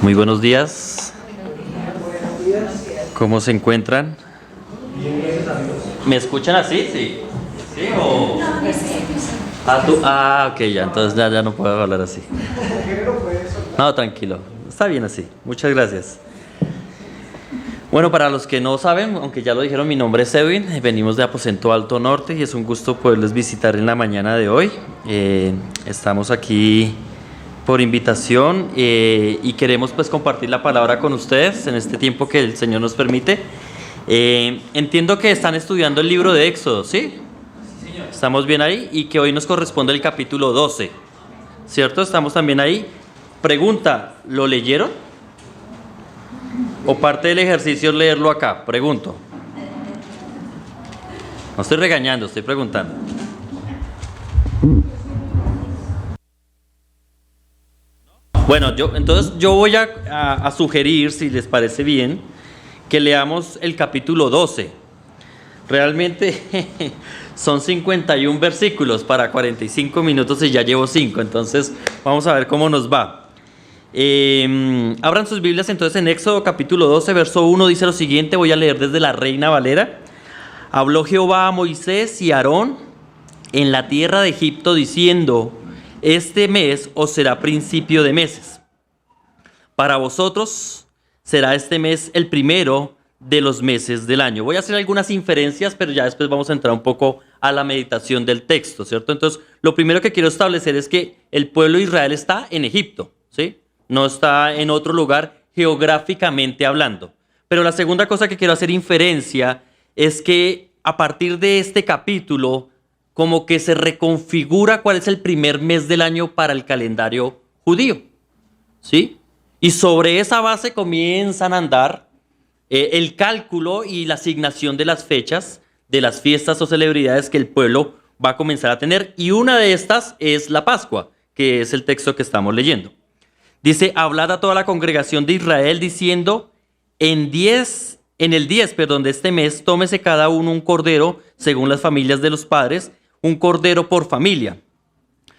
Muy buenos días. ¿Cómo se encuentran? ¿Me escuchan así? Sí. ¿Sí o...? Ok, ya, entonces ya no puedo hablar así. No, tranquilo. Está bien así. Muchas gracias. Bueno, para los que no saben, aunque ya lo dijeron, mi nombre es Edwin. Venimos de Aposento Alto Norte y es un gusto poderles visitar en la mañana de hoy. Estamos aquí por invitación y queremos pues compartir la palabra con ustedes en este tiempo que el Señor nos permite. Entiendo que están estudiando el libro de Éxodo, ¿sí? Sí, señor. Estamos bien ahí y que hoy nos corresponde el capítulo 12, ¿cierto? Estamos también ahí. Pregunta, ¿lo leyeron? ¿O parte del ejercicio es leerlo acá? Pregunto. No estoy regañando, estoy preguntando. Bueno, entonces yo voy a sugerir, si les parece bien, que leamos el capítulo 12. Realmente son 51 versículos para 45 minutos y ya llevo 5, entonces vamos a ver cómo nos va. Abran sus Biblias entonces en Éxodo capítulo 12, verso 1, dice lo siguiente, voy a leer desde la Reina Valera. Habló Jehová a Moisés y a Aarón en la tierra de Egipto diciendo: este mes os será principio de meses. Para vosotros será este mes el primero de los meses del año. Voy a hacer algunas inferencias, pero ya después vamos a entrar un poco a la meditación del texto, ¿cierto? Entonces, lo primero que quiero establecer es que el pueblo de Israel está en Egipto, ¿sí? No está en otro lugar geográficamente hablando. Pero la segunda cosa que quiero hacer inferencia es que a partir de este capítulo, como que se reconfigura cuál es el primer mes del año para el calendario judío, ¿sí? Y sobre esa base comienzan a andar el cálculo y la asignación de las fechas de las fiestas o celebridades que el pueblo va a comenzar a tener. Y una de estas es la Pascua, que es el texto que estamos leyendo. Dice: hablad a toda la congregación de Israel diciendo: en el 10 de este mes, tómese cada uno un cordero según las familias de los padres, un cordero por familia.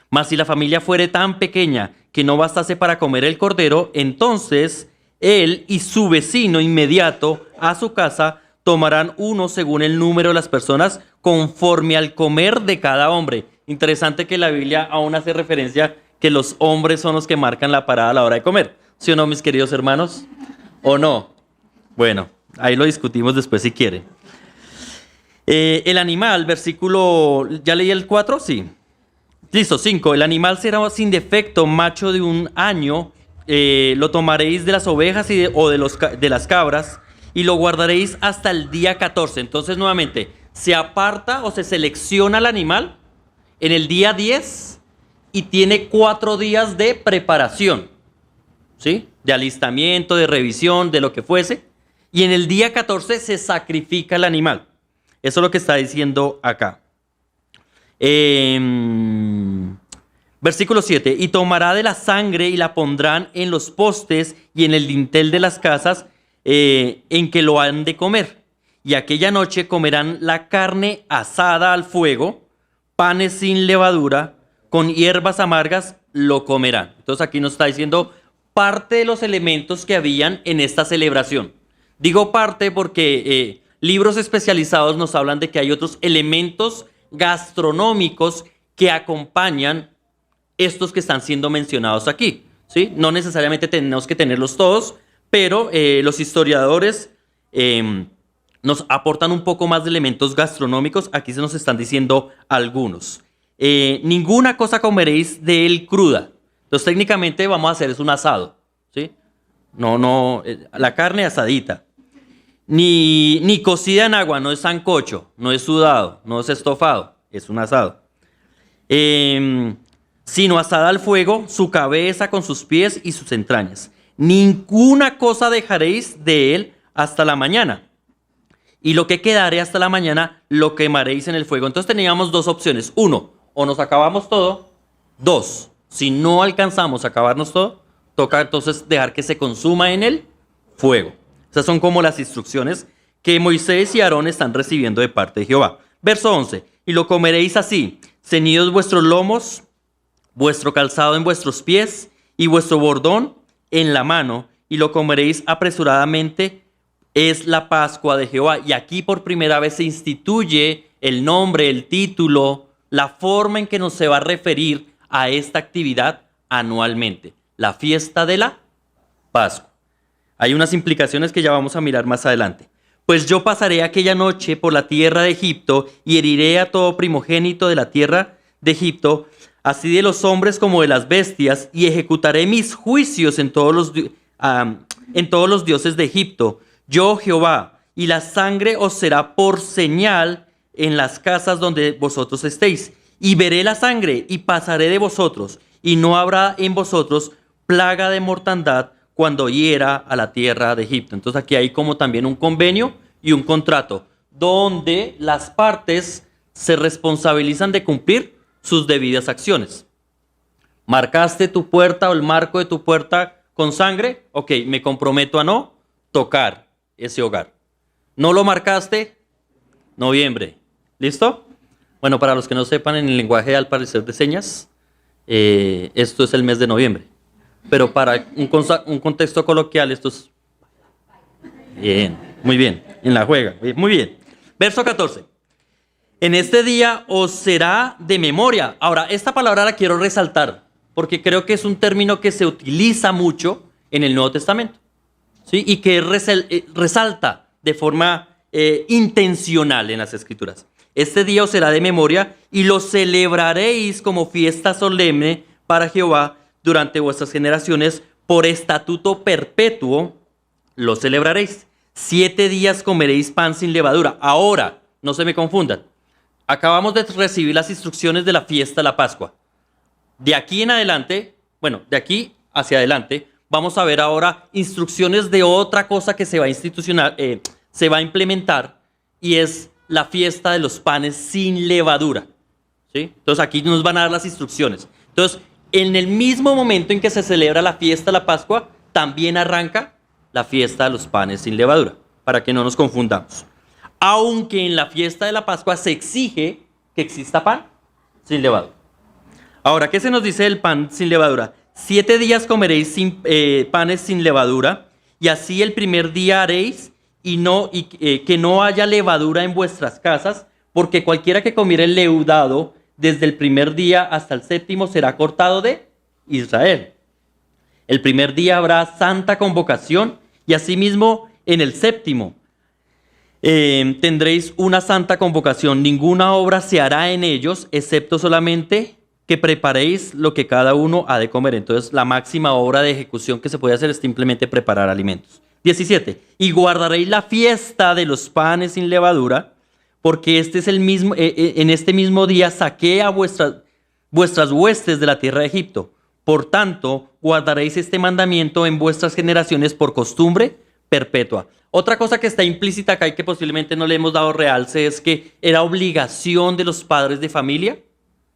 Mas si la familia fuere tan pequeña que no bastase para comer el cordero, entonces él y su vecino inmediato a su casa tomarán uno según el número de las personas, conforme al comer de cada hombre. Interesante que la Biblia aún hace referencia que los hombres son los que marcan la parada a la hora de comer. ¿Sí o no, mis queridos hermanos? ¿O no? Bueno, ahí lo discutimos después si quieren. El animal, versículo... ¿Ya leí el 4? Sí. Listo, 5. El animal será sin defecto, macho de un año. Lo tomaréis de las ovejas o de las cabras y lo guardaréis hasta el día 14. Entonces, nuevamente, se aparta o se selecciona el animal en el día 10 y tiene 4 días de preparación, ¿sí? De alistamiento, de revisión, de lo que fuese. Y en el día 14 se sacrifica el animal. Eso es lo que está diciendo acá. Versículo 7. Y tomará de la sangre y la pondrán en los postes y en el dintel de las casas en que lo han de comer. Y aquella noche comerán la carne asada al fuego, panes sin levadura, con hierbas amargas lo comerán. Entonces aquí nos está diciendo parte de los elementos que habían en esta celebración. Digo parte porque libros especializados nos hablan de que hay otros elementos gastronómicos que acompañan estos que están siendo mencionados aquí, ¿sí? No necesariamente tenemos que tenerlos todos, pero los historiadores nos aportan un poco más de elementos gastronómicos. Aquí se nos están diciendo algunos. Ninguna cosa comeréis de él cruda. Entonces técnicamente vamos a hacer es un asado, ¿sí? La carne asadita. Ni cocida en agua, no es sancocho, no es sudado, no es estofado, es un asado. Sino asada al fuego, su cabeza con sus pies y sus entrañas. Ninguna cosa dejaréis de él hasta la mañana. Y lo que quedare hasta la mañana lo quemaréis en el fuego. Entonces teníamos dos opciones. 1, o nos acabamos todo. 2, si no alcanzamos a acabarnos todo, toca entonces dejar que se consuma en el fuego. Esas son como las instrucciones que Moisés y Aarón están recibiendo de parte de Jehová. Verso 11. Y lo comeréis así: ceñidos vuestros lomos, vuestro calzado en vuestros pies y vuestro bordón en la mano, y lo comeréis apresuradamente, es la Pascua de Jehová. Y aquí por primera vez se instituye el nombre, el título, la forma en que nos se va a referir a esta actividad anualmente, la fiesta de la Pascua. Hay unas implicaciones que ya vamos a mirar más adelante. Pues yo pasaré aquella noche por la tierra de Egipto y heriré a todo primogénito de la tierra de Egipto, así de los hombres como de las bestias, y ejecutaré mis juicios en todos los dioses de Egipto. Yo, Jehová, y la sangre os será por señal en las casas donde vosotros estéis. Y veré la sangre y pasaré de vosotros, y no habrá en vosotros plaga de mortandad cuando hiera a la tierra de Egipto. Entonces aquí hay como también un convenio y un contrato, donde las partes se responsabilizan de cumplir sus debidas acciones. ¿Marcaste tu puerta o el marco de tu puerta con sangre? Ok, me comprometo a no tocar ese hogar. ¿No lo marcaste? Noviembre. ¿Listo? Bueno, para los que no sepan, en el lenguaje al parecer de señas, esto es el mes de noviembre. Pero para un contexto coloquial, esto es... Bien, muy bien, en la juega, muy bien. Verso 14. En este día os será de memoria. Ahora, esta palabra la quiero resaltar, porque creo que es un término que se utiliza mucho en el Nuevo Testamento, ¿sí? Y que resalta de forma intencional en las Escrituras. Este día os será de memoria y lo celebraréis como fiesta solemne para Jehová durante vuestras generaciones, por estatuto perpetuo lo celebraréis. 7 días comeréis pan sin levadura. Ahora, no se me confundan, acabamos de recibir las instrucciones de la fiesta de la Pascua. De aquí en adelante, bueno, de aquí hacia adelante, vamos a ver ahora instrucciones de otra cosa que se va a implementar, y es la fiesta de los panes sin levadura, ¿sí? Entonces aquí nos van a dar las instrucciones. Entonces, en el mismo momento en que se celebra la fiesta de la Pascua, también arranca la fiesta de los panes sin levadura, para que no nos confundamos. Aunque en la fiesta de la Pascua se exige que exista pan sin levadura. Ahora, ¿qué se nos dice del pan sin levadura? 7 días comeréis panes sin levadura, y así el primer día haréis, que no haya levadura en vuestras casas, porque cualquiera que comiere el leudado desde el primer día hasta el séptimo será cortado de Israel. El primer día habrá santa convocación, y asimismo en el séptimo tendréis una santa convocación. Ninguna obra se hará en ellos, excepto solamente que preparéis lo que cada uno ha de comer. Entonces, la máxima obra de ejecución que se puede hacer es simplemente preparar alimentos. 17. Y guardaréis la fiesta de los panes sin levadura, porque este es el mismo, en este mismo día saqué a vuestras huestes de la tierra de Egipto. Por tanto, guardaréis este mandamiento en vuestras generaciones por costumbre perpetua. Otra cosa que está implícita acá y que posiblemente no le hemos dado realce es que era obligación de los padres de familia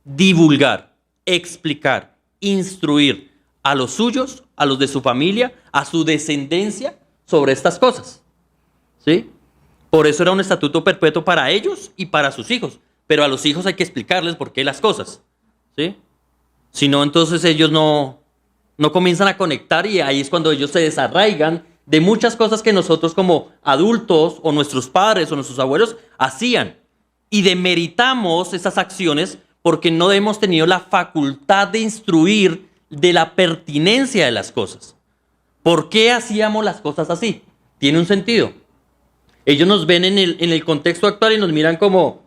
divulgar, explicar, instruir a los suyos, a los de su familia, a su descendencia sobre estas cosas, ¿sí? Por eso era un estatuto perpetuo para ellos y para sus hijos, pero a los hijos hay que explicarles por qué las cosas, ¿sí? Si no, entonces ellos no comienzan a conectar, y ahí es cuando ellos se desarraigan de muchas cosas que nosotros como adultos o nuestros padres o nuestros abuelos hacían, y demeritamos esas acciones porque no hemos tenido la facultad de instruir de la pertinencia de las cosas. ¿Por qué hacíamos las cosas así? Tiene un sentido. Ellos nos ven en el contexto actual y nos miran como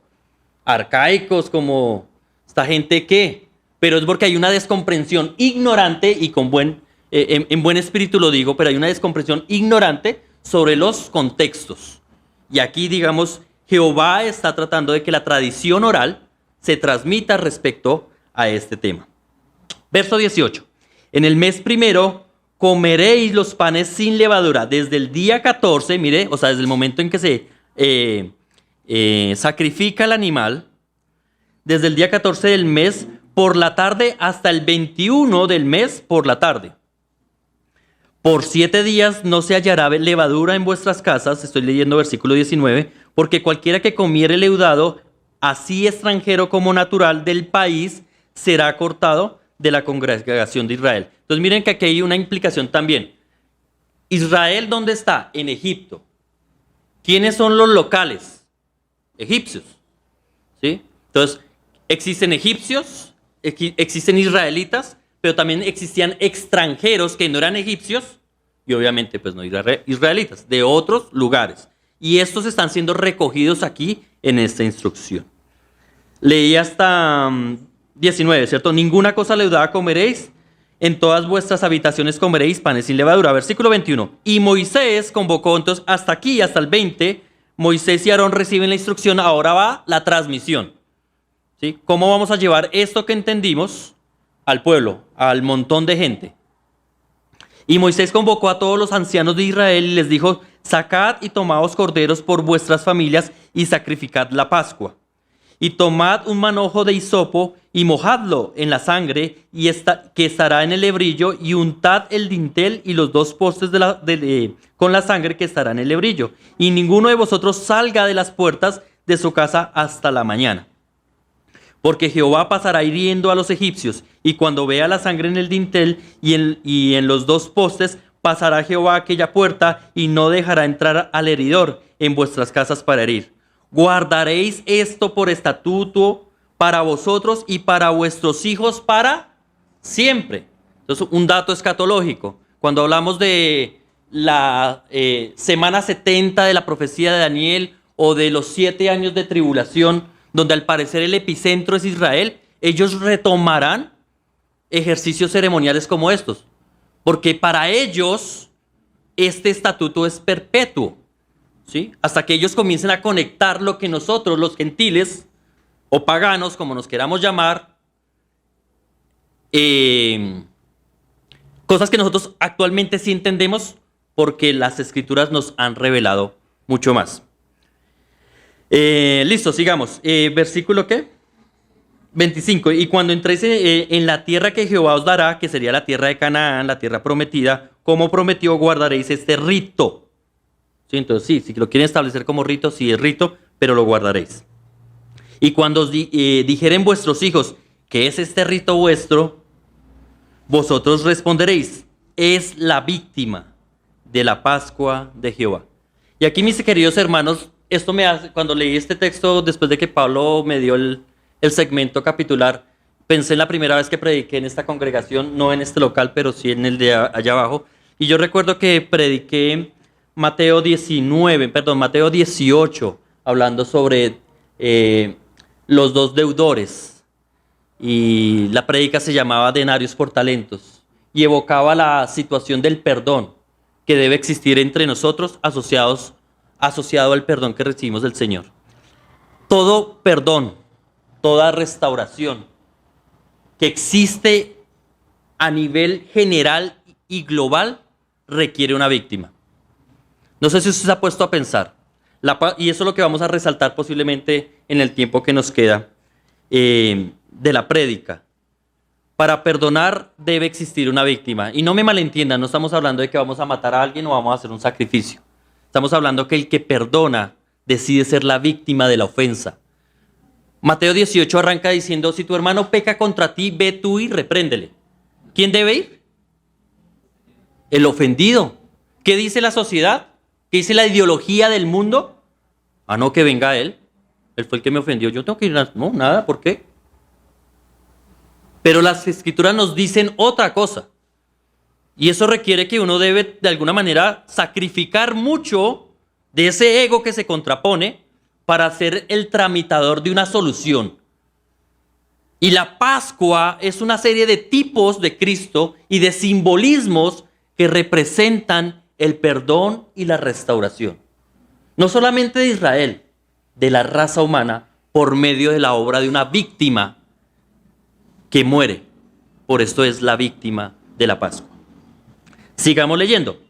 arcaicos, como esta gente que, pero es porque hay una descomprensión ignorante, y en buen espíritu lo digo, pero hay una descomprensión ignorante sobre los contextos. Y aquí, digamos, Jehová está tratando de que la tradición oral se transmita respecto a este tema. Verso 18. En el mes primero comeréis los panes sin levadura. Desde el día 14, mire, o sea, desde el momento en que se sacrifica el animal, desde el día 14 del mes por la tarde hasta el 21 del mes por la tarde. Por 7 días no se hallará levadura en vuestras casas, estoy leyendo versículo 19, porque cualquiera que comiere leudado, así extranjero como natural del país, será cortado de la congregación de Israel. Entonces miren que aquí hay una implicación también. Israel, ¿dónde está? En Egipto. ¿Quiénes son los locales? Egipcios. ¿Sí? Entonces, existen egipcios, existen israelitas, pero también existían extranjeros que no eran egipcios y obviamente pues no israelitas, de otros lugares. Y estos están siendo recogidos aquí en esta instrucción. Leí hasta 19, ¿cierto? Ninguna cosa leudada comeréis, en todas vuestras habitaciones comeréis panes sin levadura. Versículo 21. Y Moisés convocó, entonces hasta aquí, hasta el 20, Moisés y Aarón reciben la instrucción, ahora va la transmisión. ¿Sí? ¿Cómo vamos a llevar esto que entendimos al pueblo, al montón de gente? Y Moisés convocó a todos los ancianos de Israel y les dijo, sacad y tomaos corderos por vuestras familias y sacrificad la Pascua. Y tomad un manojo de hisopo y mojadlo en la sangre que estará en el lebrillo y untad el dintel y los dos postes con la sangre que estará en el lebrillo. Y ninguno de vosotros salga de las puertas de su casa hasta la mañana. Porque Jehová pasará hiriendo a los egipcios, y cuando vea la sangre en el dintel y en los dos postes, pasará Jehová aquella puerta y no dejará entrar al heridor en vuestras casas para herir. Guardaréis esto por estatuto para vosotros y para vuestros hijos para siempre. Entonces, un dato escatológico. Cuando hablamos de la semana 70 de la profecía de Daniel o de los 7 años de tribulación, donde al parecer el epicentro es Israel, ellos retomarán ejercicios ceremoniales como estos, porque para ellos este estatuto es perpetuo, ¿sí? Hasta que ellos comiencen a conectar lo que nosotros, los gentiles o paganos, como nos queramos llamar, cosas que nosotros actualmente sí entendemos porque las escrituras nos han revelado mucho más. Listo, sigamos. Versículo ¿qué? 25. Y cuando entréis en la tierra que Jehová os dará, que sería la tierra de Canaán, la tierra prometida, como prometió, guardaréis este rito. ¿Sí? Entonces, sí, si lo quieren establecer como rito, sí es rito, pero lo guardaréis. Y cuando os dijeren vuestros hijos, ¿qué es este rito vuestro? Vosotros responderéis, es la víctima de la Pascua de Jehová. Y aquí, mis queridos hermanos, esto me hace, cuando leí este texto, después de que Pablo me dio el segmento capitular, pensé en la primera vez que prediqué en esta congregación, no en este local, pero sí en el de allá abajo. Y yo recuerdo que prediqué Mateo 18, hablando sobre los dos deudores. Y la prédica se llamaba Denarios por talentos. Y evocaba la situación del perdón que debe existir entre nosotros asociado al perdón que recibimos del Señor. Todo perdón, toda restauración que existe a nivel general y global requiere una víctima. No sé si usted se ha puesto a pensar, y eso es lo que vamos a resaltar posiblemente en el tiempo que nos queda de la prédica. Para perdonar debe existir una víctima. Y no me malentiendan, no estamos hablando de que vamos a matar a alguien o vamos a hacer un sacrificio. Estamos hablando que el que perdona decide ser la víctima de la ofensa. Mateo 18 arranca diciendo, si tu hermano peca contra ti, ve tú y repréndele. ¿Quién debe ir? El ofendido. ¿Qué dice la sociedad? ¿Qué dice la ideología del mundo? Ah, no, que venga él. Él fue el que me ofendió. Yo tengo que ir. No, nada, ¿por qué? Pero las escrituras nos dicen otra cosa. Y eso requiere que uno debe, de alguna manera, sacrificar mucho de ese ego que se contrapone para ser el tramitador de una solución. Y la Pascua es una serie de tipos de Cristo y de simbolismos que representan el perdón y la restauración. No solamente de Israel, de la raza humana, por medio de la obra de una víctima que muere. Por esto es la víctima de la Pascua. Sigamos leyendo.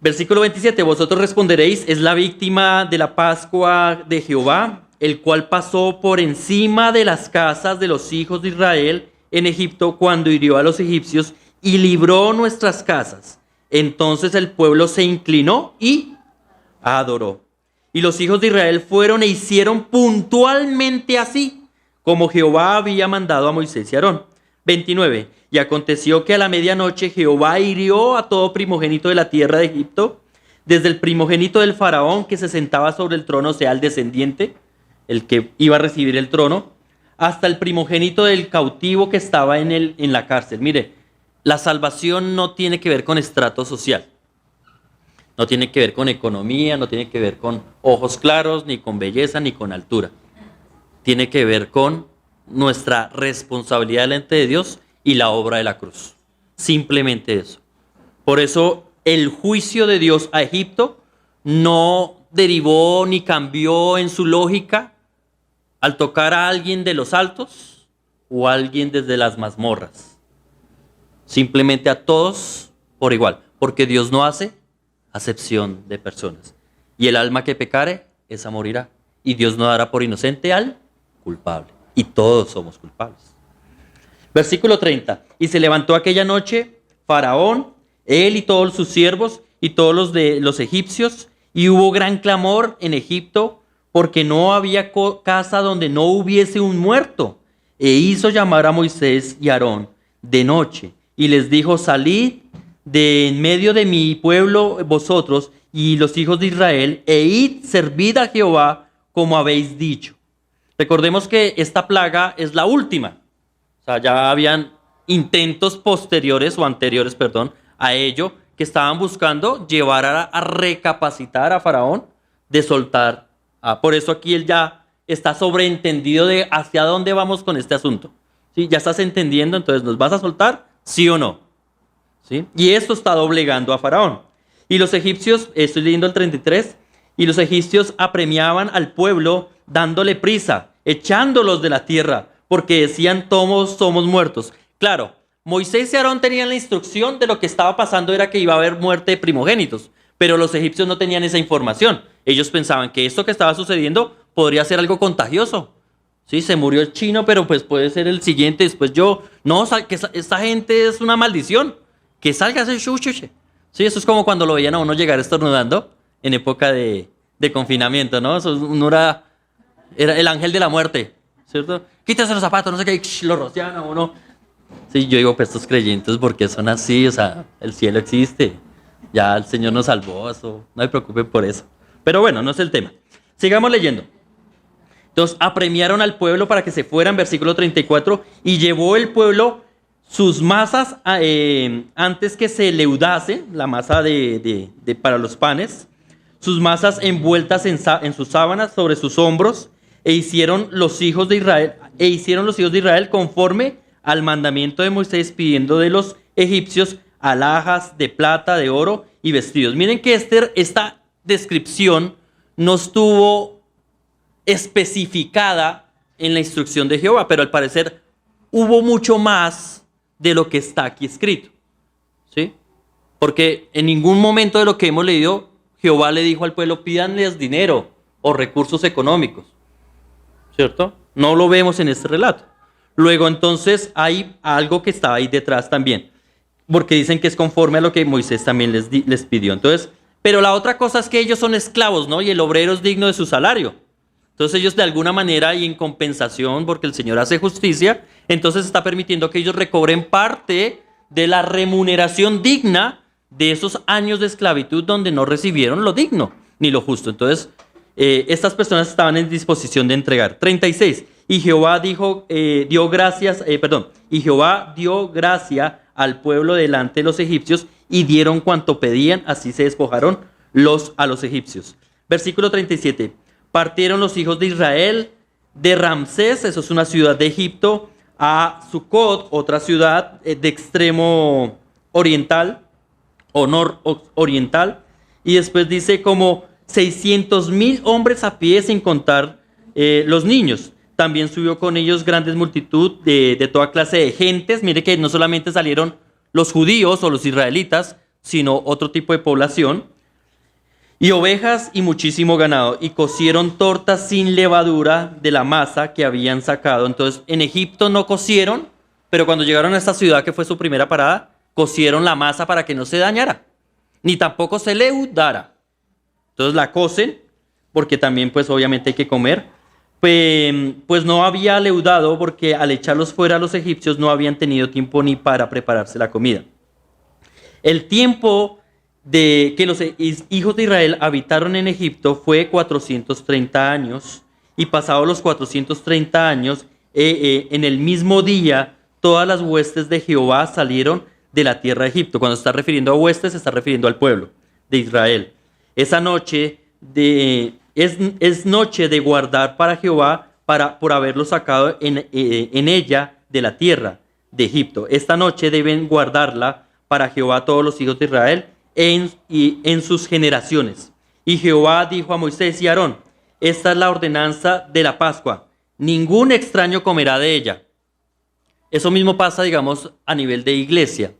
Versículo 27. Vosotros responderéis, es la víctima de la Pascua de Jehová, el cual pasó por encima de las casas de los hijos de Israel en Egipto cuando hirió a los egipcios y libró nuestras casas. Entonces el pueblo se inclinó y adoró. Y los hijos de Israel fueron e hicieron puntualmente así, como Jehová había mandado a Moisés y Aarón. 29. Y aconteció que a la medianoche Jehová hirió a todo primogénito de la tierra de Egipto, desde el primogénito del faraón que se sentaba sobre el trono, o sea, el descendiente, el que iba a recibir el trono, hasta el primogénito del cautivo que estaba en la cárcel. Mire, la salvación no tiene que ver con estrato social, no tiene que ver con economía, no tiene que ver con ojos claros, ni con belleza, ni con altura. Tiene que ver con nuestra responsabilidad delante de Dios y la obra de la cruz. Simplemente eso. Por eso el juicio de Dios a Egipto no derivó ni cambió en su lógica al tocar a alguien de los altos o a alguien desde las mazmorras. Simplemente a todos por igual, porque Dios no hace acepción de personas. Y el alma que pecare, esa morirá. Y Dios no dará por inocente al culpable. Y todos somos culpables. Versículo 30. Y se levantó aquella noche Faraón, él y todos sus siervos y todos los de los egipcios, y hubo gran clamor en Egipto, porque no había casa donde no hubiese un muerto. E hizo llamar a Moisés y Aarón de noche, y les dijo: salid de en medio de mi pueblo vosotros y los hijos de Israel, e id, servid a Jehová como habéis dicho. Recordemos que esta plaga es la última. O sea, ya habían intentos posteriores o anteriores, perdón, a ello, que estaban buscando llevar a recapacitar a Faraón de soltar. Por eso aquí él ya está sobreentendido de hacia dónde vamos con este asunto. ¿Sí? Ya estás entendiendo, entonces, ¿nos vas a soltar? ¿Sí o no? ¿Sí? Y esto está doblegando a Faraón. Y los egipcios, estoy leyendo el 33, y los egipcios apremiaban al pueblo dándole prisa, echándolos de la tierra, porque decían: todos somos muertos. Claro, Moisés y Aarón tenían la instrucción de lo que estaba pasando, era que iba a haber muerte de primogénitos, pero los egipcios no tenían esa información. Ellos pensaban que esto que estaba sucediendo podría ser algo contagioso. Sí, se murió el chino, pero pues puede ser el siguiente, después yo. No, que esta gente es una maldición. Que salga ese chuchuche. Sí, eso es como cuando lo veían a uno llegar estornudando en época de confinamiento, ¿no? Eso uno era el ángel de la muerte, ¿cierto? Quítese los zapatos, no sé qué, lo rocian a uno. Sí, yo digo, pues estos creyentes, ¿por qué son así? O sea, el cielo existe. Ya el Señor nos salvó, eso. No me preocupen por eso. Pero bueno, no es el tema. Sigamos leyendo. Entonces, apremiaron al pueblo para que se fueran, versículo 34, y llevó el pueblo sus masas antes que se leudase, la masa para los panes, sus masas envueltas en sus sábanas sobre sus hombros, e hicieron los hijos de Israel conforme al mandamiento de Moisés, pidiendo de los egipcios alhajas de plata, de oro y vestidos. Miren que esta descripción no estuvo especificada en la instrucción de Jehová, pero al parecer hubo mucho más de lo que está aquí escrito, ¿sí? Porque en ningún momento de lo que hemos leído, Jehová le dijo al pueblo: pídanles dinero o recursos económicos, ¿cierto? No lo vemos en este relato. Luego entonces hay algo que estaba ahí detrás también, porque dicen que es conforme a lo que Moisés también les pidió. Entonces, pero la otra cosa es que ellos son esclavos, ¿no? Y el obrero es digno de su salario. Entonces ellos de alguna manera, y en compensación, porque el Señor hace justicia, entonces está permitiendo que ellos recobren parte de la remuneración digna de esos años de esclavitud donde no recibieron lo digno ni lo justo. Entonces, estas personas estaban en disposición de entregar. 36. Y Jehová dio gracia al pueblo delante de los egipcios, y dieron cuanto pedían, así se despojaron a los egipcios. Versículo 37. Partieron los hijos de Israel de Ramsés, eso es una ciudad de Egipto, a Sucot, otra ciudad de extremo oriental o nororiental, y después dice como 600,000 hombres a pie, sin contar los niños. También subió con ellos grandes multitud de toda clase de gentes. Mire que no solamente salieron los judíos o los israelitas, sino otro tipo de población. Y ovejas y muchísimo ganado. Y cocieron tortas sin levadura de la masa que habían sacado. Entonces, en Egipto no cocieron, pero cuando llegaron a esta ciudad, que fue su primera parada, cocieron la masa para que no se dañara, ni tampoco se leudara. Entonces la cocen, porque también pues obviamente hay que comer. pues no había leudado porque al echarlos fuera los egipcios no habían tenido tiempo ni para prepararse la comida. El tiempo de que los hijos de Israel habitaron en Egipto fue 430 años, y pasados los 430 años, en el mismo día, todas las huestes de Jehová salieron de la tierra de Egipto. Cuando se está refiriendo a huestes, se está refiriendo al pueblo de Israel. Esa noche es noche de guardar para Jehová por haberlo sacado en ella de la tierra de Egipto. Esta noche deben guardarla para Jehová todos los hijos de Israel en sus generaciones. Y Jehová dijo a Moisés y a Aarón: esta es la ordenanza de la Pascua. Ningún extraño comerá de ella. Eso mismo pasa, digamos, a nivel de iglesia.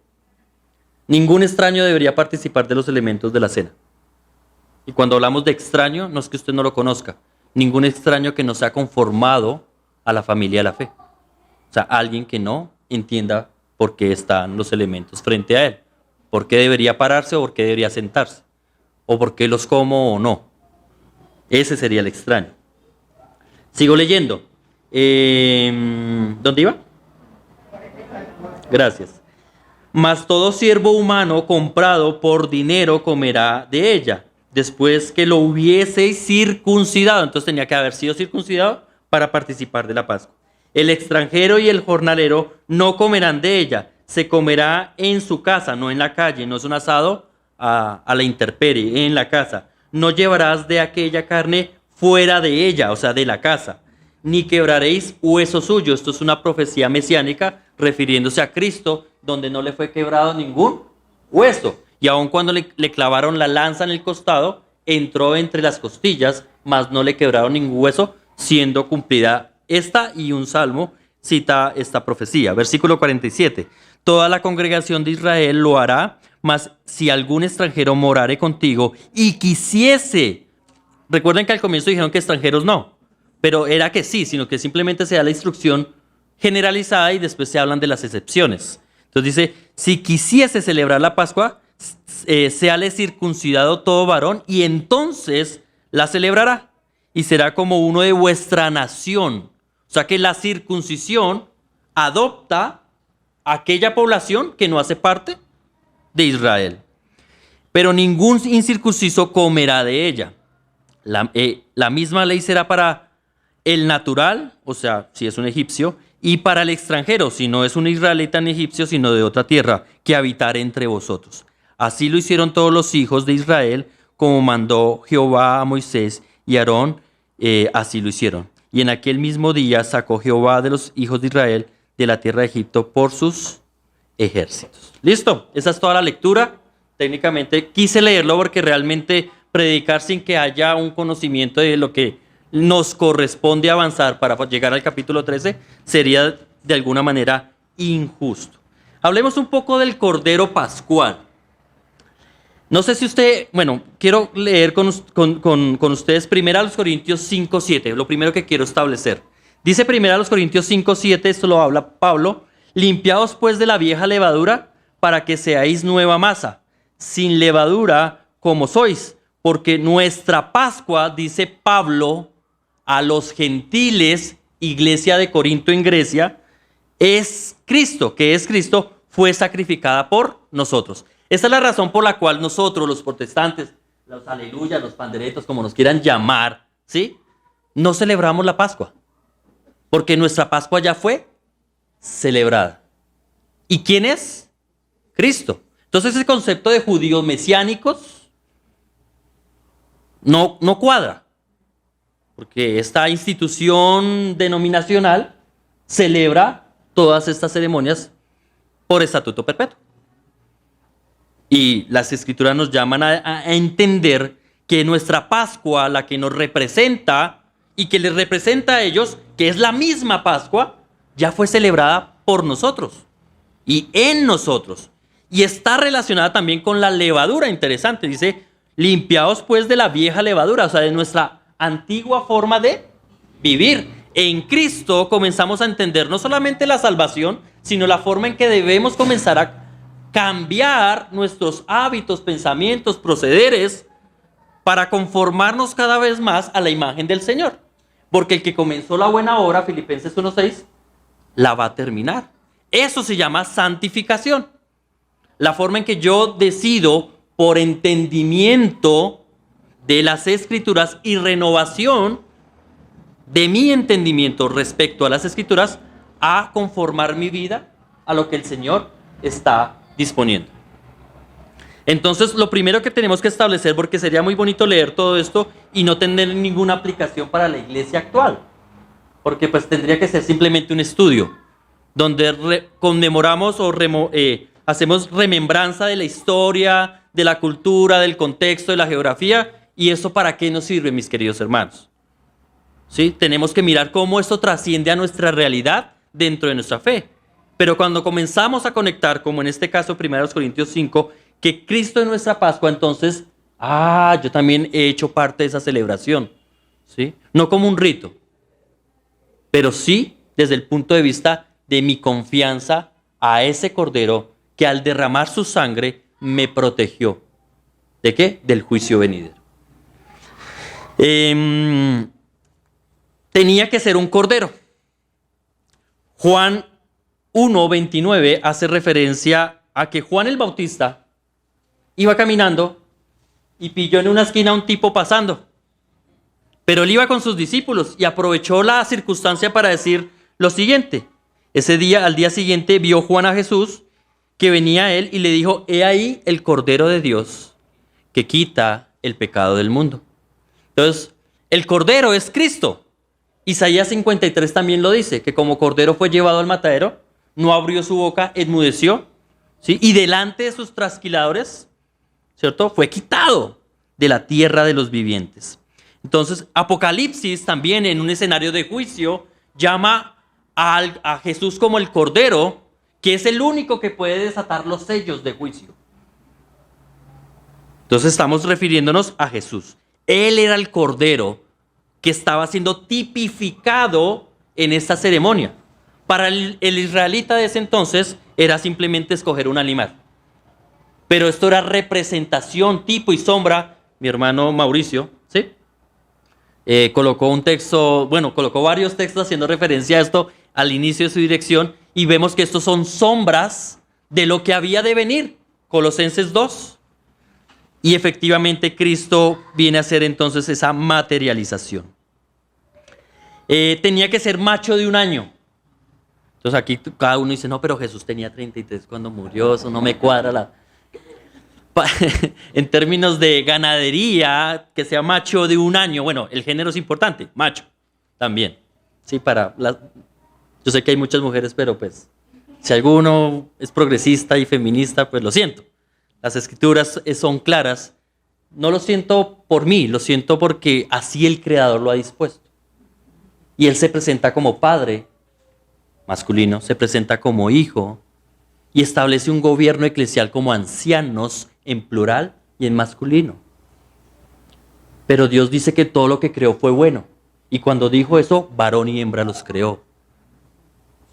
Ningún extraño debería participar de los elementos de la cena. Y cuando hablamos de extraño, no es que usted no lo conozca. Ningún extraño que no sea conformado a la familia de la fe. O sea, alguien que no entienda por qué están los elementos frente a él. ¿Por qué debería pararse o por qué debería sentarse? ¿O por qué los como o no? Ese sería el extraño. Sigo leyendo. ¿Dónde iba? Gracias. Mas todo siervo humano comprado por dinero comerá de ella, después que lo hubiese circuncidado. Entonces tenía que haber sido circuncidado para participar de la Pascua. El extranjero y el jornalero no comerán de ella. Se comerá en su casa, no en la calle. No es un asado a la intemperie, en la casa. No llevarás de aquella carne fuera de ella, o sea, de la casa. Ni quebraréis hueso suyo. Esto es una profecía mesiánica refiriéndose a Cristo, donde no le fue quebrado ningún hueso. Y aun cuando le clavaron la lanza en el costado, entró entre las costillas, mas no le quebraron ningún hueso, siendo cumplida esta. Y un salmo cita esta profecía. Versículo 47. Toda la congregación de Israel lo hará, mas si algún extranjero morare contigo y quisiese. Recuerden que al comienzo dijeron que extranjeros no, pero era que sí, sino que simplemente se da la instrucción generalizada y después se hablan de las excepciones. Entonces dice: si quisiese celebrar la Pascua, séale circuncidado todo varón, y entonces la celebrará, y será como uno de vuestra nación. O sea que la circuncisión adopta a aquella población que no hace parte de Israel. Pero ningún incircunciso comerá de ella. La misma ley será para el natural, o sea, si es un egipcio, y para el extranjero, si no es un israelita ni egipcio, sino de otra tierra, que habitar entre vosotros. Así lo hicieron todos los hijos de Israel, como mandó Jehová a Moisés y Aarón, así lo hicieron. Y en aquel mismo día sacó Jehová de los hijos de Israel de la tierra de Egipto por sus ejércitos. ¿Listo? Esa es toda la lectura. Técnicamente quise leerlo porque realmente predicar sin que haya un conocimiento de lo que nos corresponde avanzar para llegar al capítulo 13 sería de alguna manera injusto. Hablemos un poco del Cordero Pascual. No sé si usted, bueno, quiero leer con ustedes 1 Corintios 5:7, lo primero que quiero establecer. Dice 1 Corintios 5:7, esto lo habla Pablo: limpiaos pues de la vieja levadura para que seáis nueva masa, sin levadura como sois, porque nuestra Pascua, dice Pablo a los gentiles, iglesia de Corinto en Grecia, es Cristo, que es Cristo, fue sacrificada por nosotros. Esta es la razón por la cual nosotros, los protestantes, los aleluyas, los panderetos, como nos quieran llamar, ¿sí?, no celebramos la Pascua, porque nuestra Pascua ya fue celebrada. ¿Y quién es? Cristo. Entonces ese concepto de judíos mesiánicos no cuadra, porque esta institución denominacional celebra todas estas ceremonias por estatuto perpetuo. Y las Escrituras nos llaman a entender que nuestra Pascua, la que nos representa y que les representa a ellos, que es la misma Pascua, ya fue celebrada por nosotros y en nosotros. Y está relacionada también con la levadura. Interesante, dice: limpiaos pues de la vieja levadura, o sea, de nuestra antigua forma de vivir. En Cristo comenzamos a entender no solamente la salvación, sino la forma en que debemos comenzar a cambiar nuestros hábitos, pensamientos, procederes para conformarnos cada vez más a la imagen del Señor. Porque el que comenzó la buena obra, Filipenses 1:6, la va a terminar. Eso se llama santificación. La forma en que yo decido por entendimiento de las Escrituras y renovación de mi entendimiento respecto a las Escrituras a conformar mi vida a lo que el Señor está disponiendo. Entonces, lo primero que tenemos que establecer, porque sería muy bonito leer todo esto y no tener ninguna aplicación para la iglesia actual, porque pues tendría que ser simplemente un estudio donde conmemoramos o hacemos remembranza de la historia, de la cultura, del contexto, de la geografía. ¿Y eso para qué nos sirve, mis queridos hermanos? ¿Sí? Tenemos que mirar cómo esto trasciende a nuestra realidad dentro de nuestra fe. Pero cuando comenzamos a conectar, como en este caso 1 Corintios 5, que Cristo es nuestra Pascua, entonces, yo también he hecho parte de esa celebración. ¿Sí? No como un rito, pero sí desde el punto de vista de mi confianza a ese Cordero que al derramar su sangre me protegió. ¿De qué? Del juicio venidero. Tenía que ser un cordero. Juan 1:29 hace referencia a que Juan el Bautista iba caminando y pilló en una esquina a un tipo pasando. Pero él iba con sus discípulos y aprovechó la circunstancia para decir lo siguiente. Al día siguiente, vio Juan a Jesús que venía a él y le dijo: he ahí el Cordero de Dios que quita el pecado del mundo. Entonces, el Cordero es Cristo. Isaías 53 también lo dice, que como Cordero fue llevado al matadero, no abrió su boca, enmudeció, ¿sí? Y delante de sus trasquiladores, ¿cierto?, fue quitado de la tierra de los vivientes. Entonces, Apocalipsis también, en un escenario de juicio, llama a Jesús como el Cordero, que es el único que puede desatar los sellos de juicio. Entonces estamos refiriéndonos a Jesús. Él era el Cordero que estaba siendo tipificado en esta ceremonia. Para el israelita de ese entonces era simplemente escoger un animal. Pero esto era representación, tipo y sombra. Mi hermano Mauricio, ¿sí? Colocó varios textos haciendo referencia a esto al inicio de su dirección, y vemos que estos son sombras de lo que había de venir. Colosenses 2. Y efectivamente Cristo viene a ser entonces esa materialización. Tenía que ser macho de 1 año. Entonces aquí cada uno dice: no, pero Jesús tenía 33 cuando murió, eso no me cuadra. En términos de ganadería, que sea macho de 1 año, bueno, el género es importante, macho también. Sí, yo sé que hay muchas mujeres, pero pues si alguno es progresista y feminista, pues lo siento. Las escrituras son claras. No lo siento por mí, lo siento porque así el Creador lo ha dispuesto. Y Él se presenta como padre masculino, se presenta como hijo y establece un gobierno eclesial como ancianos en plural y en masculino. Pero Dios dice que todo lo que creó fue bueno. Y cuando dijo eso, varón y hembra los creó.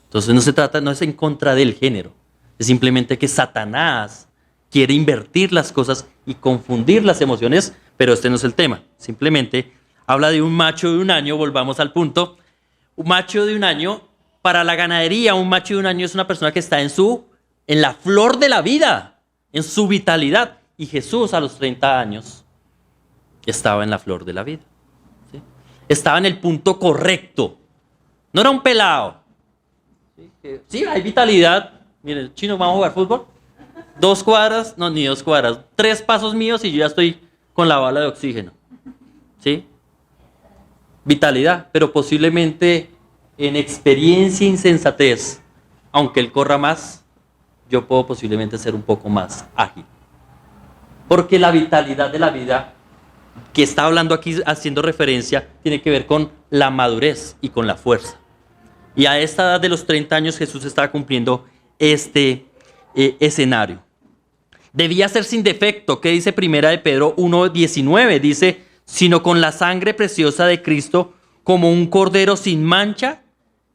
Entonces no es en contra del género. Es simplemente que Satanás quiere invertir las cosas y confundir las emociones, pero este no es el tema. Simplemente habla de un macho de 1 año, volvamos al punto. Un macho de 1 año, para la ganadería, un macho de 1 año es una persona que está en la flor de la vida, en su vitalidad. Y Jesús a los 30 años estaba en la flor de la vida. ¿Sí? Estaba en el punto correcto. No era un pelado. Sí, hay vitalidad. Miren, chino, vamos a jugar fútbol. 2 cuadras, no, ni 2 cuadras. 3 pasos míos y yo ya estoy con la bala de oxígeno. ¿Sí? Vitalidad, pero posiblemente en experiencia e insensatez, aunque él corra más, yo puedo posiblemente ser un poco más ágil. Porque la vitalidad de la vida, que está hablando aquí haciendo referencia, tiene que ver con la madurez y con la fuerza. Y a esta edad de los 30 años Jesús estaba cumpliendo este escenario. Debía ser sin defecto. ¿Qué dice 1 de Pedro 1:19? Dice: sino con la sangre preciosa de Cristo, como un cordero sin mancha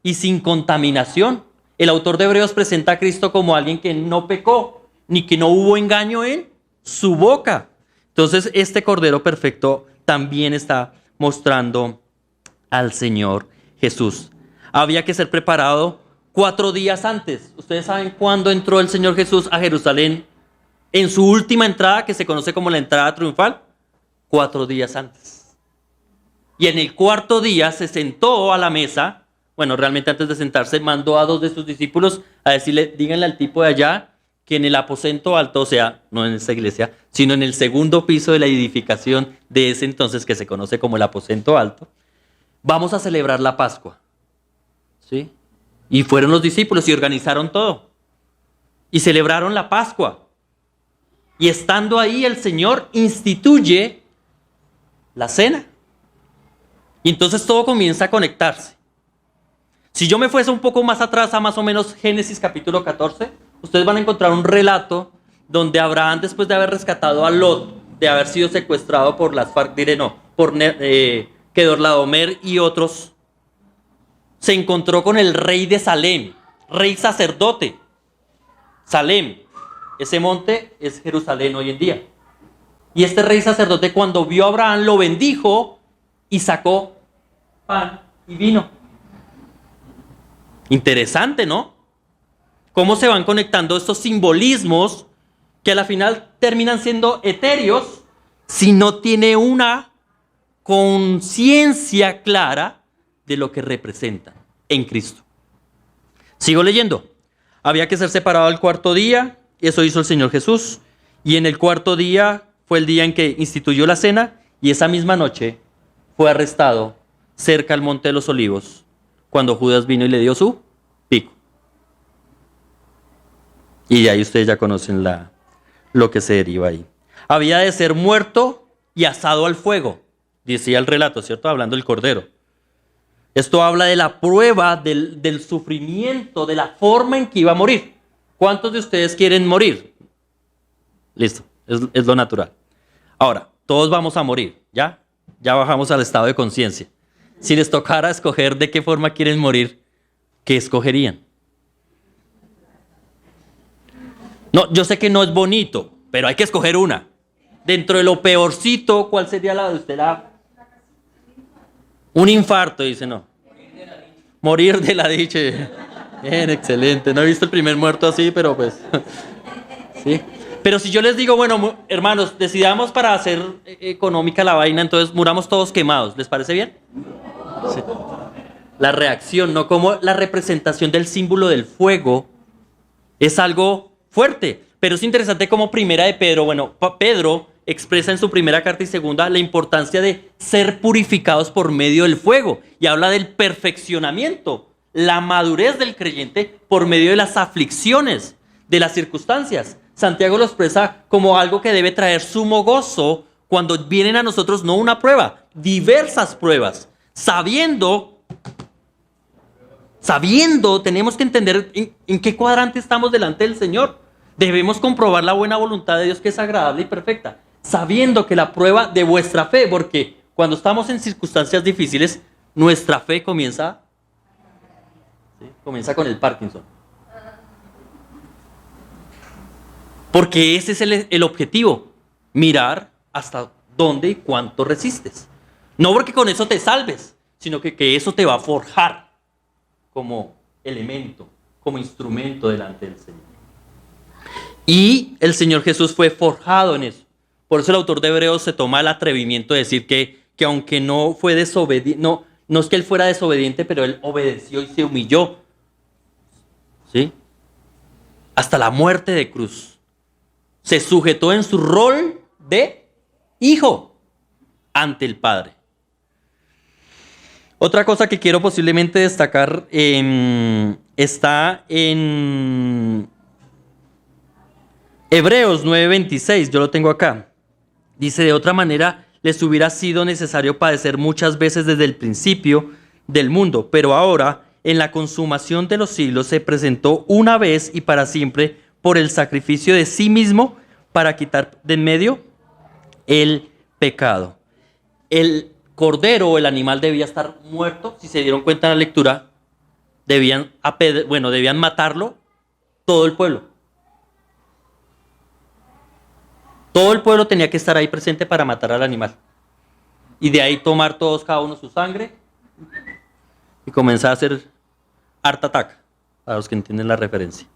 y sin contaminación. El autor de Hebreos presenta a Cristo como alguien que no pecó, ni que no hubo engaño en su boca. Entonces, este cordero perfecto también está mostrando al Señor Jesús. Había que ser preparado 4 días antes. ¿Ustedes saben cuándo entró el Señor Jesús a Jerusalén en su última entrada, que se conoce como la entrada triunfal? 4 días antes. Y en el 4.º día se sentó a la mesa. Bueno, realmente antes de sentarse mandó a 2 de sus discípulos a decirle, díganle al tipo de allá que en el aposento alto, o sea, no en esta iglesia, sino en el 2.º piso de la edificación de ese entonces que se conoce como el aposento alto, vamos a celebrar la Pascua. ¿Sí? Y fueron los discípulos y organizaron todo. Y celebraron la Pascua. Y estando ahí el Señor instituye la cena. Y entonces todo comienza a conectarse. Si yo me fuese un poco más atrás a más o menos Génesis capítulo 14, ustedes van a encontrar un relato donde Abraham, después de haber rescatado a Lot, de haber sido secuestrado por las FARC, por Kedorlaomer y otros, se encontró con el rey de Salem, rey sacerdote. Salem, ese monte es Jerusalén hoy en día. Y este rey sacerdote, cuando vio a Abraham, lo bendijo y sacó pan y vino. Interesante, ¿no? Cómo se van conectando estos simbolismos que a la final terminan siendo etéreos si no tiene una conciencia clara de lo que representan en Cristo. Sigo leyendo. Había que ser separado el 4.º día, eso hizo el Señor Jesús, y en el 4.º día fue el día en que instituyó la cena, y esa misma noche fue arrestado cerca al Monte de los Olivos, cuando Judas vino y le dio su pico. Y de ahí ustedes ya conocen lo que se deriva ahí. Había de ser muerto y asado al fuego, decía el relato, ¿cierto? Hablando del Cordero. Esto habla de la prueba del sufrimiento, de la forma en que iba a morir. ¿Cuántos de ustedes quieren morir? Listo, es lo natural. Ahora, todos vamos a morir, ¿ya? Ya bajamos al estado de conciencia. Si les tocara escoger de qué forma quieren morir, ¿qué escogerían? No, yo sé que no es bonito, pero hay que escoger una. Dentro de lo peorcito, ¿cuál sería la de usted? Un infarto, dice, no. Morir de la dicha. Bien, excelente. No he visto el primer muerto así, pero pues... sí. Pero si yo les digo, bueno, hermanos, decidamos para hacer económica la vaina, entonces muramos todos quemados. ¿Les parece bien? Sí. La reacción, no como la representación del símbolo del fuego, es algo fuerte. Pero es interesante como primera de Pedro, bueno, Pedro expresa en su primera carta y segunda la importancia de ser purificados por medio del fuego. Y habla del perfeccionamiento, la madurez del creyente por medio de las aflicciones, de las circunstancias. Santiago lo expresa como algo que debe traer sumo gozo cuando vienen a nosotros no una prueba, diversas pruebas. Sabiendo, tenemos que entender en qué cuadrante estamos delante del Señor. Debemos comprobar la buena voluntad de Dios que es agradable y perfecta, sabiendo que la prueba de vuestra fe, porque cuando estamos en circunstancias difíciles, nuestra fe comienza con el Parkinson. Porque ese es el objetivo, mirar hasta dónde y cuánto resistes. No porque con eso te salves, sino que eso te va a forjar como elemento, como instrumento delante del Señor. Y el Señor Jesús fue forjado en eso. Por eso el autor de Hebreos se toma el atrevimiento de decir que aunque no fue desobediente, no es que él fuera desobediente, pero él obedeció y se humilló. ¿Sí? Hasta la muerte de cruz. Se sujetó en su rol de hijo ante el Padre. Otra cosa que quiero posiblemente destacar está en Hebreos 9:26, yo lo tengo acá. Dice, de otra manera, les hubiera sido necesario padecer muchas veces desde el principio del mundo, pero ahora, en la consumación de los siglos, se presentó una vez y para siempre por el sacrificio de sí mismo para quitar de en medio el pecado. El cordero o el animal debía estar muerto, si se dieron cuenta en la lectura, debían matarlo todo el pueblo. Todo el pueblo tenía que estar ahí presente para matar al animal. Y de ahí tomar todos cada uno su sangre, y comienza a hacer Art Attack, para los que entienden la referencia.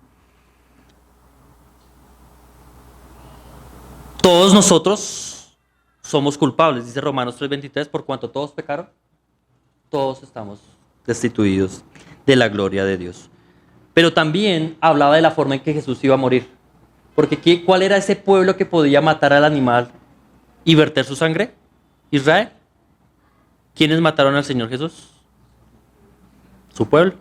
Todos nosotros somos culpables, dice Romanos 3:23, por cuanto todos pecaron, todos estamos destituidos de la gloria de Dios. Pero también hablaba de la forma en que Jesús iba a morir. Porque ¿cuál era ese pueblo que podía matar al animal y verter su sangre? Israel. ¿Quiénes mataron al Señor Jesús? Su pueblo.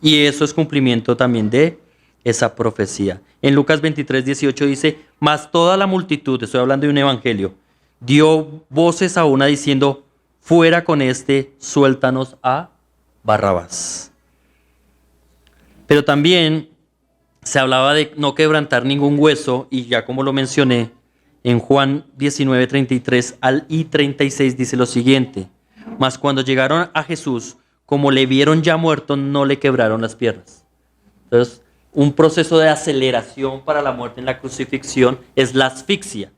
Y eso es cumplimiento también de esa profecía. En Lucas 23:18 dice, mas toda la multitud, estoy hablando de un evangelio, dio voces a una diciendo, fuera con este, suéltanos a Barrabás. Pero también se hablaba de no quebrantar ningún hueso, y ya como lo mencioné, en Juan 19:33 y 36 dice lo siguiente, mas cuando llegaron a Jesús, como le vieron ya muerto, no le quebraron las piernas. Entonces, un proceso de aceleración para la muerte en la crucifixión es la asfixia.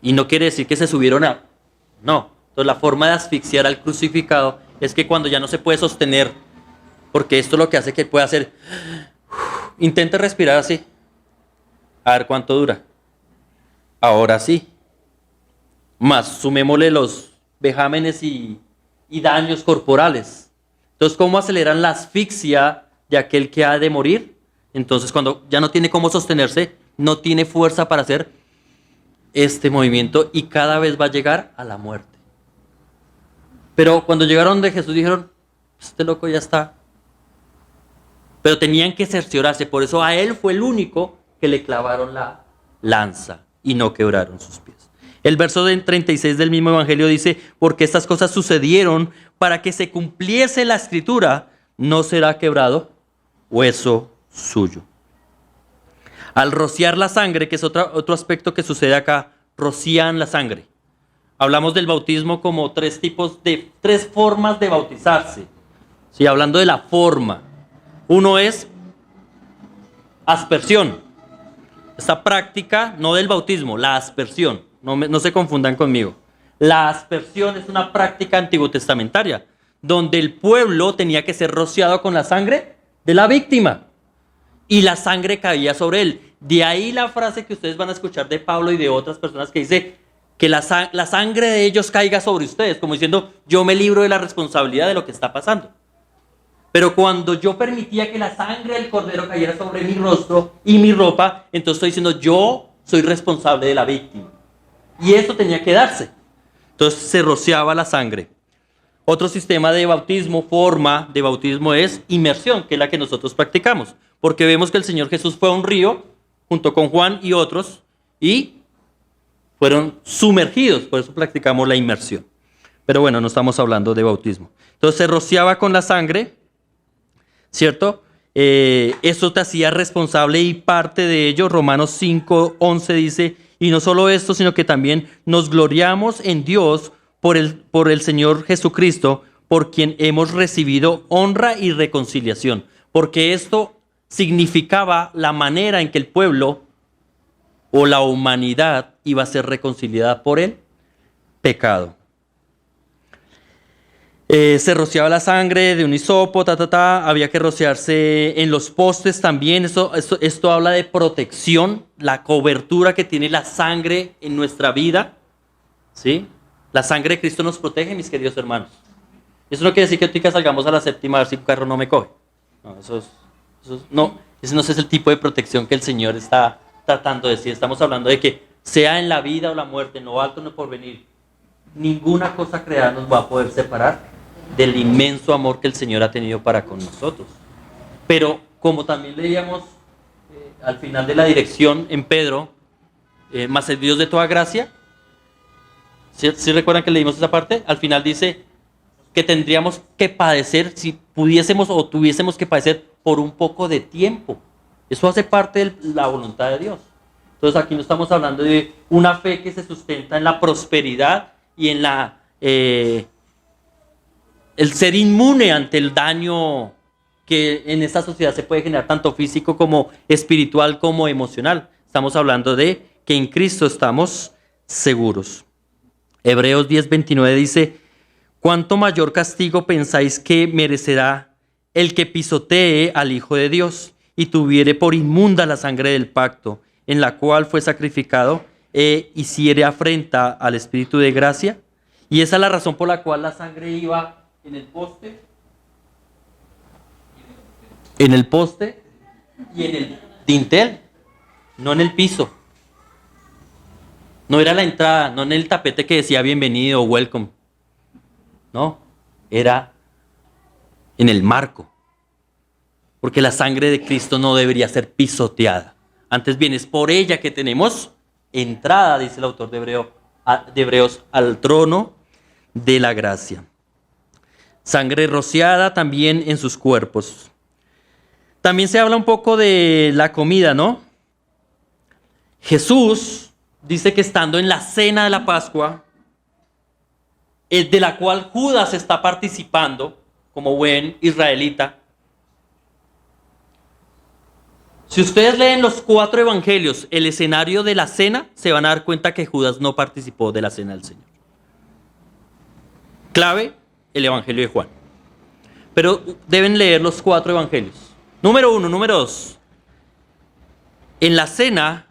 Y no quiere decir que se subieron a... No. Entonces, la forma de asfixiar al crucificado es que cuando ya no se puede sostener, porque esto es lo que hace que pueda hacer... Intente respirar así. A ver cuánto dura. Ahora sí. Más sumémosle los vejámenes y daños corporales. Entonces, ¿cómo aceleran la asfixia de aquel que ha de morir? Entonces, cuando ya no tiene cómo sostenerse, no tiene fuerza para hacer este movimiento y cada vez va a llegar a la muerte. Pero cuando llegaron de Jesús dijeron, este loco ya está. Pero tenían que cerciorarse, por eso a él fue el único que le clavaron la lanza y no quebraron sus pies. El verso 36 del mismo evangelio dice, porque estas cosas sucedieron para que se cumpliese la escritura, no será quebrado hueso suyo. Al rociar la sangre, que es otro aspecto que sucede acá, rocían la sangre. Hablamos del bautismo como tres formas de bautizarse. Sí, hablando de la forma. Uno es aspersión. Esta práctica, no del bautismo, la aspersión. No se confundan conmigo. La aspersión es una práctica antiguotestamentaria, donde el pueblo tenía que ser rociado con la sangre de la víctima. Y la sangre caía sobre él. De ahí la frase que ustedes van a escuchar de Pablo y de otras personas que dice que la sangre de ellos caiga sobre ustedes, como diciendo, yo me libro de la responsabilidad de lo que está pasando. Pero cuando yo permitía que la sangre del cordero cayera sobre mi rostro y mi ropa, entonces estoy diciendo, yo soy responsable de la víctima. Y eso tenía que darse. Entonces se rociaba la sangre. Otro sistema de bautismo, forma de bautismo es inmersión, que es la que nosotros practicamos. Porque vemos que el Señor Jesús fue a un río, junto con Juan y otros, y fueron sumergidos, por eso practicamos la inmersión. Pero bueno, no estamos hablando de bautismo. Entonces se rociaba con la sangre, ¿cierto? Eso te hacía responsable y parte de ello, Romanos 5:11 dice, y no solo esto, sino que también nos gloriamos en Dios por el Señor Jesucristo, por quien hemos recibido honra y reconciliación. Porque esto significaba la manera en que el pueblo o la humanidad iba a ser reconciliada por el pecado. Se rociaba la sangre de un hisopo, había que rociarse en los postes también. Esto habla de protección, la cobertura que tiene la sangre en nuestra vida. ¿Sí? La sangre de Cristo nos protege, mis queridos hermanos. Eso no quiere decir que ahorita salgamos a la séptima a ver si un carro no me coge. No, ese no es el tipo de protección que el Señor está tratando de decir. Estamos hablando de que sea en la vida o la muerte, en lo alto o en lo porvenir, ninguna cosa creada nos va a poder separar del inmenso amor que el Señor ha tenido para con nosotros. Pero como también leíamos al final de la dirección en Pedro, más el Dios de toda gracia, ¿sí recuerdan que leímos esa parte? Al final dice que tendríamos que padecer, si pudiésemos o tuviésemos que padecer por un poco de tiempo. Eso hace parte de la voluntad de Dios. Entonces aquí no estamos hablando de una fe que se sustenta en la prosperidad y en el ser inmune ante el daño que en esta sociedad se puede generar tanto físico como espiritual como emocional. Estamos hablando de que en Cristo estamos seguros. Hebreos 10:29 dice, ¿cuánto mayor castigo pensáis que merecerá el que pisotee al Hijo de Dios y tuviere por inmunda la sangre del pacto, en la cual fue sacrificado, e hiciere afrenta al Espíritu de gracia? Y esa es la razón por la cual la sangre iba en el poste, y en el dintel, no en el piso. No era la entrada, no en el tapete que decía bienvenido o welcome. No, era en el marco. Porque la sangre de Cristo no debería ser pisoteada. Antes bien, es por ella que tenemos entrada, dice el autor de Hebreos, al trono de la gracia. Sangre rociada también en sus cuerpos. También se habla un poco de la comida, ¿no? Jesús dice que estando en la cena de la Pascua, de la cual Judas está participando como buen israelita. Si ustedes leen los 4 evangelios, el escenario de la cena, se van a dar cuenta que Judas no participó de la cena del Señor. Clave, el evangelio de Juan. Pero deben leer los 4 evangelios. Número 1, número 2. En la cena,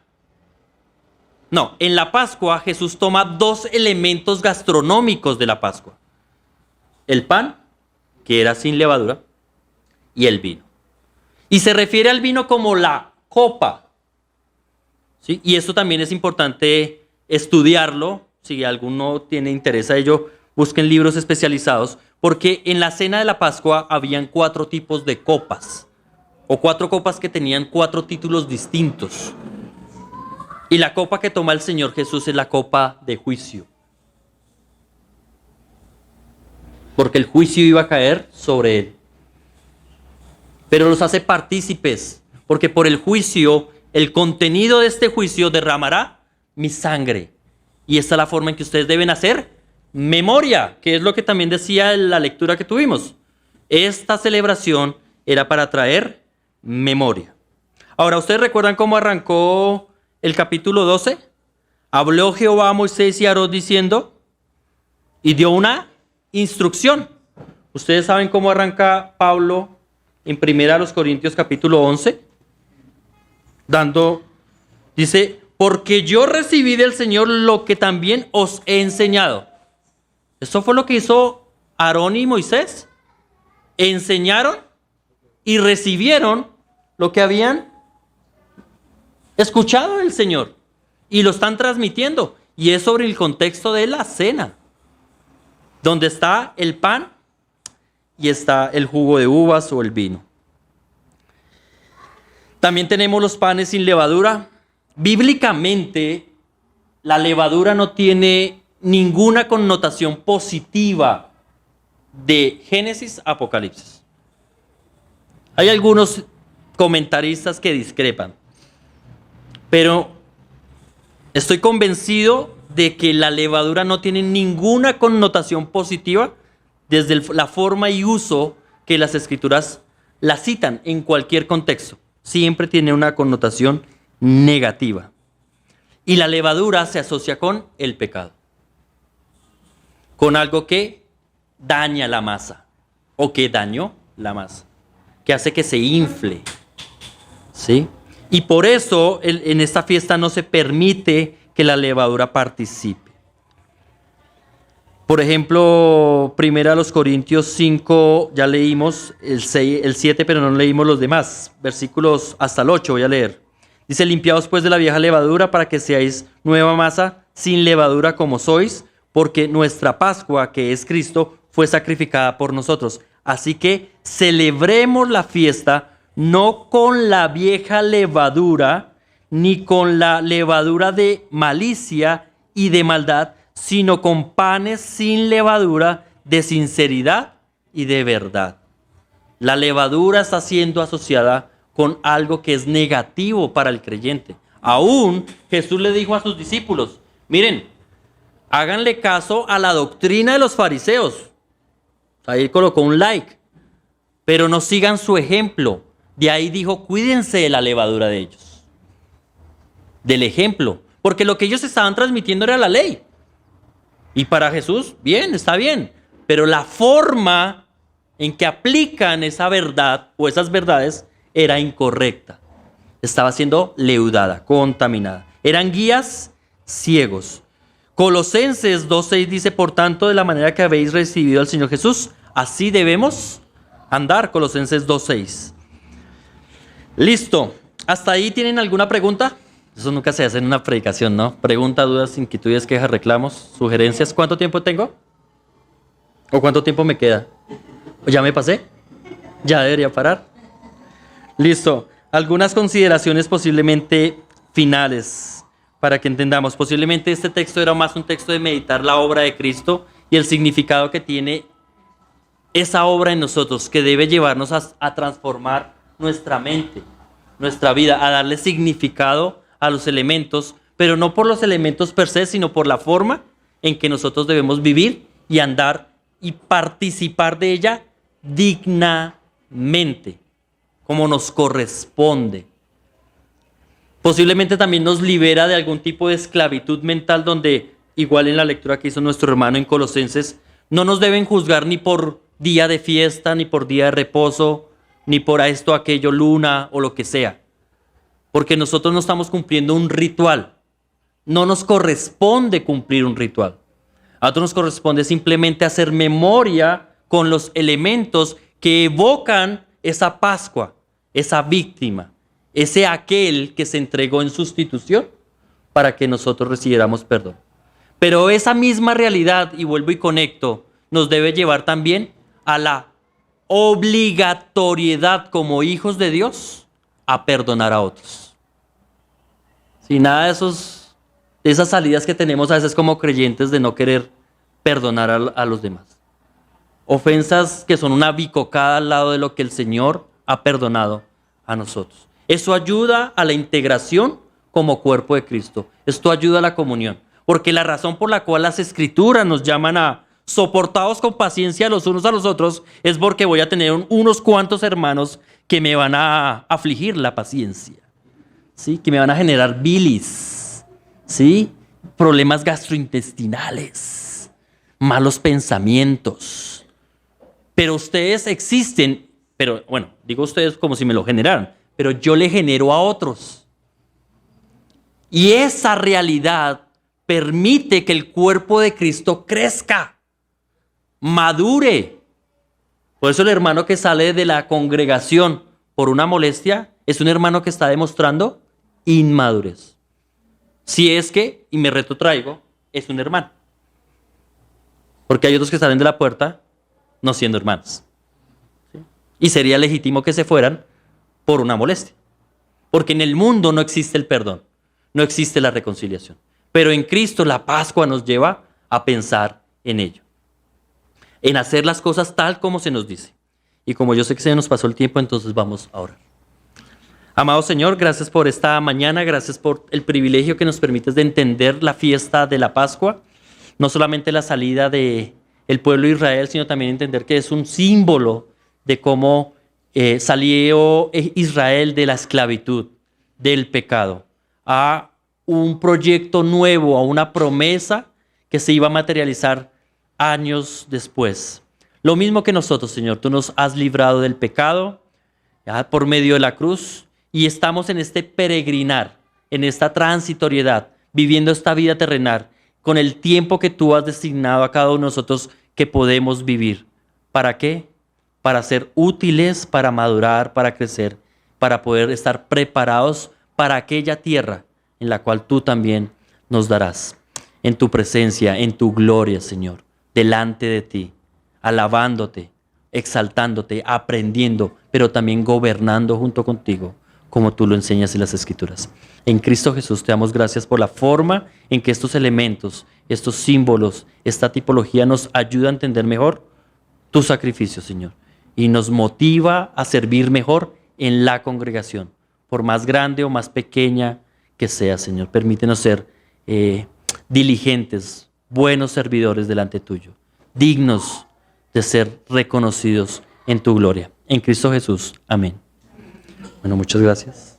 en la Pascua, Jesús toma 2 elementos gastronómicos de la Pascua. El pan, que era sin levadura, y el vino. Y se refiere al vino como la copa. ¿Sí? Y esto también es importante estudiarlo. Si alguno tiene interés a ello, busquen libros especializados. Porque en la cena de la Pascua habían 4 tipos de copas. O 4 copas que tenían 4 títulos distintos. Y la copa que toma el Señor Jesús es la copa de juicio. Porque el juicio iba a caer sobre él. Pero los hace partícipes, porque por el juicio, el contenido de este juicio derramará mi sangre. Y esta es la forma en que ustedes deben hacer memoria, que es lo que también decía en la lectura que tuvimos. Esta celebración era para traer memoria. Ahora, ¿ustedes recuerdan cómo arrancó el capítulo 12? Habló Jehová a Moisés y a Aarón diciendo, y dio una instrucción. Ustedes saben cómo arranca Pablo en 1 Corintios capítulo 11, dice, porque yo recibí del Señor lo que también os he enseñado. Esto fue lo que hizo Aarón y Moisés. Enseñaron y recibieron lo que habían escuchado del Señor. Y lo están transmitiendo. Y es sobre el contexto de la cena, donde está el pan y está el jugo de uvas o el vino. También tenemos los panes sin levadura. Bíblicamente, la levadura no tiene ninguna connotación positiva de Génesis a Apocalipsis. Hay algunos comentaristas que discrepan, pero estoy convencido de que la levadura no tiene ninguna connotación positiva desde la forma y uso que las Escrituras la citan en cualquier contexto. Siempre tiene una connotación negativa. Y la levadura se asocia con el pecado, con algo que daña la masa o que dañó la masa, que hace que se infle. ¿Sí? Y por eso en esta fiesta no se permite que la levadura participe. Por ejemplo, 1 Corintios 5, ya leímos el 7, pero no leímos los demás. Versículos hasta el 8 voy a leer. Dice, limpiaos pues de la vieja levadura para que seáis nueva masa, sin levadura como sois, porque nuestra Pascua, que es Cristo, fue sacrificada por nosotros. Así que celebremos la fiesta no con la vieja levadura, ni con la levadura de malicia y de maldad, sino con panes sin levadura de sinceridad y de verdad. La levadura está siendo asociada con algo que es negativo para el creyente. Aún Jesús le dijo a sus discípulos, miren, háganle caso a la doctrina de los fariseos. Ahí colocó un like, pero no sigan su ejemplo. De ahí dijo, cuídense de la levadura de ellos, del ejemplo, porque lo que ellos estaban transmitiendo era la ley. Y para Jesús, bien, está bien, pero la forma en que aplican esa verdad o esas verdades era incorrecta. Estaba siendo leudada, contaminada. Eran guías ciegos. Colosenses 2:6 dice, por tanto, de la manera que habéis recibido al Señor Jesús, así debemos andar. Colosenses 2:6. Listo. ¿Hasta ahí tienen alguna pregunta? Eso nunca se hace en una predicación, ¿no? Preguntas, dudas, inquietudes, quejas, reclamos, sugerencias. ¿Cuánto tiempo tengo? ¿O cuánto tiempo me queda? ¿Ya me pasé? ¿Ya debería parar? Listo. Algunas consideraciones posiblemente finales para que entendamos. Posiblemente este texto era más un texto de meditar la obra de Cristo y el significado que tiene esa obra en nosotros, que debe llevarnos a transformar nuestra mente, nuestra vida, a darle significado a los elementos, pero no por los elementos per se, sino por la forma en que nosotros debemos vivir y andar y participar de ella dignamente, como nos corresponde. Posiblemente también nos libera de algún tipo de esclavitud mental donde, igual en la lectura que hizo nuestro hermano en Colosenses, no nos deben juzgar ni por día de fiesta, ni por día de reposo, ni por esto, aquello, luna o lo que sea. Porque nosotros no estamos cumpliendo un ritual. No nos corresponde cumplir un ritual. A nosotros nos corresponde simplemente hacer memoria con los elementos que evocan esa Pascua, esa víctima, ese aquel que se entregó en sustitución para que nosotros recibiéramos perdón. Pero esa misma realidad, y vuelvo y conecto, nos debe llevar también a la obligatoriedad como hijos de Dios a perdonar a otros. Sin nada de esas salidas que tenemos a veces como creyentes de no querer perdonar a los demás. Ofensas que son una bicocada al lado de lo que el Señor ha perdonado a nosotros. Eso ayuda a la integración como cuerpo de Cristo. Esto ayuda a la comunión. Porque la razón por la cual las Escrituras nos llaman a soportados con paciencia los unos a los otros es porque voy a tener unos cuantos hermanos que me van a afligir la paciencia, ¿sí? Que me van a generar bilis, ¿sí? Problemas gastrointestinales, malos pensamientos. Pero ustedes existen, pero bueno, digo ustedes como si me lo generaran, pero yo le genero a otros. Y esa realidad permite que el cuerpo de Cristo crezca, madure. Por eso el hermano que sale de la congregación por una molestia es un hermano que está demostrando inmadurez. Si es que, y me retrotraigo, es un hermano. Porque hay otros que salen de la puerta no siendo hermanos. ¿Sí? Y sería legítimo que se fueran por una molestia. Porque en el mundo no existe el perdón, no existe la reconciliación. Pero en Cristo la Pascua nos lleva a pensar en ello. En hacer las cosas tal como se nos dice. Y como yo sé que se nos pasó el tiempo, entonces vamos a orar. Amado Señor, gracias por esta mañana, gracias por el privilegio que nos permites de entender la fiesta de la Pascua. No solamente la salida del pueblo de Israel, sino también entender que es un símbolo de cómo salió Israel de la esclavitud, del pecado, a un proyecto nuevo, a una promesa que se iba a materializar años después. Lo mismo que nosotros, Señor, tú nos has librado del pecado, ¿ya? Por medio de la cruz, y estamos en este peregrinar, en esta transitoriedad, viviendo esta vida terrenal, con el tiempo que tú has designado a cada uno de nosotros que podemos vivir. ¿Para qué? Para ser útiles, para madurar, para crecer, para poder estar preparados para aquella tierra en la cual tú también nos darás. En tu presencia, en tu gloria, Señor, delante de ti, alabándote, exaltándote, aprendiendo, pero también gobernando junto contigo, como tú lo enseñas en las Escrituras. En Cristo Jesús te damos gracias por la forma en que estos elementos, estos símbolos, esta tipología nos ayuda a entender mejor tu sacrificio, Señor, y nos motiva a servir mejor en la congregación, por más grande o más pequeña que sea, Señor. Permítenos ser diligentes, buenos servidores delante tuyo, dignos de ser reconocidos en tu gloria. En Cristo Jesús. Amén. Bueno, muchas gracias.